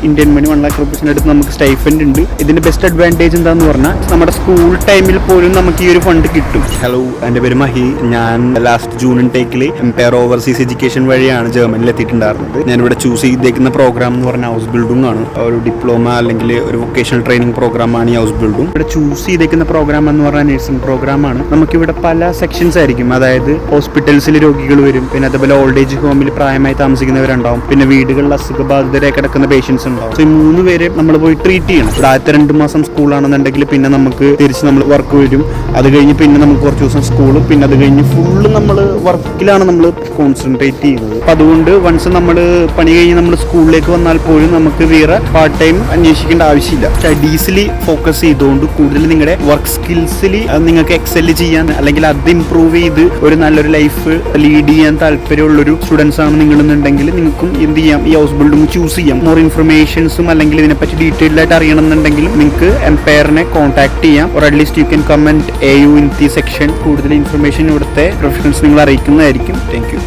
Indian money 1 lakh rupees അടുത്ത് നമുക്ക് stipend ഉണ്ട്. ഇതിന്റെ ബെസ്റ്റ് അഡ്വാൻറ്റേജ് എന്താന്ന് പറഞ്ഞാൽ നമ്മുടെ സ്കൂൾ ടൈമിൽ പോലും നമുക്ക് ഈ ഒരു ഫണ്ട് കിട്ടും. ഹലോ, എൻ്റെ പേര് മഹി. ഞാൻ ലാസ്റ്റ് ജൂൺ ഇൻടേക്കിൽ എംപയർ ഓവർസീസ് എഡ്യൂക്കേഷൻ വഴിയാണ് ജർമ്മനിയിൽ എത്തിയിട്ടുണ്ടായിരുന്നത്. ഞാനിവിടെ ചൂസ് ചെയ്തേക്കുന്ന പ്രോഗ്രാം എന്ന് പറഞ്ഞാൽ ഹൗസ് ബിൽഡിംഗ് ആണ്. ഒരു ഡിപ്ലോമ അല്ലെങ്കിൽ ഒരു വൊക്കേഷണൽ ട്രെയിനിങ് പ്രോഗ്രാമാണ് ഈ ഹൗസ് ബിൽഡിംഗ്. ഇവിടെ ചൂസ് ചെയ്തേക്കുന്ന പ്രോഗ്രാം എന്ന് പറഞ്ഞാൽ നഴ്സിംഗ് പ്രോഗ്രാമാണ്. നമുക്കിവിടെ പല സെക്ഷൻസ് ആയിരിക്കും. അതായത് ഹോസ്പിറ്റൽസിൽ രോഗികൾ വരും, പിന്നെ അതുപോലെ ഓൾഡ് ഏജ് ഹോമിൽ പ്രായമായി താമസിക്കുന്നവരുണ്ടാവും, പിന്നെ വീടുകളിൽ അസുഖബാധിതരായി കിടക്കുന്ന പേഷ്യൻസ് ഉണ്ടാവും. സോ ഈ 3 പേരെ നമ്മൾ പോയി ട്രീറ്റ് ചെയ്യണം. ഇവിടെ ആദ്യത്തെ 2 മാസം സ്കൂളാണെന്നുണ്ടെങ്കിൽ പിന്നെ നമുക്ക് തിരിച്ച് നമ്മൾ വർക്ക് വരും. അത് കഴിഞ്ഞ് പിന്നെ നമുക്ക് കുറച്ച് ദിവസം സ്കൂള്, പിന്നെ അത് കഴിഞ്ഞ് ഫുള്ള് നമ്മൾ വർക്കിലാണ് നമ്മൾ കോൺസെൻട്രേറ്റ് ചെയ്യുന്നത്. അപ്പം അതുകൊണ്ട് വൺസ് നമ്മൾ പണി കഴിഞ്ഞ് നമ്മൾ സ്കൂളിലേക്ക് വന്നാൽ പോലും നമുക്ക് വേറെ പാർട്ട് ടൈം അന്വേഷിക്കേണ്ട ആവശ്യമില്ല. സ്റ്റഡീസിൽ ഫോക്കസ് ചെയ്തുകൊണ്ട് കൂടുതൽ നിങ്ങളുടെ വർക്ക് സ്കിൽസിൽ നിങ്ങൾക്ക് എക്സെല് ചെയ്യാൻ അല്ലെങ്കിൽ അത് ഇംപ്രൂവ് ചെയ്ത് ഒരു നല്ലൊരു ലൈഫ് ലീഡ് ചെയ്യാൻ താല്പര്യമുള്ളൊരു സ്റ്റുഡൻസ് ആണ് നിങ്ങളെന്നുണ്ടെങ്കിൽ നിങ്ങൾക്കും എന്ത് ചെയ്യാം, ഈ ഹൗസ് ബിൽഡിംഗ് ചൂസ് ചെയ്യാം. മോർ ഇൻഫർമേഷൻസും അല്ലെങ്കിൽ ഇതിനെപ്പറ്റി ഡീറ്റെയിൽഡ് ആയിട്ട് അറിയണമെന്നുണ്ടെങ്കിൽ നിങ്ങൾക്ക് എംപയറിനെ കോൺടാക്ട് ചെയ്യാം. Or at least you can comment AU in the section. കൂടുതൽ ഇൻഫർമേഷൻ ഇവിടുത്തെ പ്രൊഫഷണൽസ് നിങ്ങൾ അറിയിക്കുന്നതായിരിക്കും. Thank you.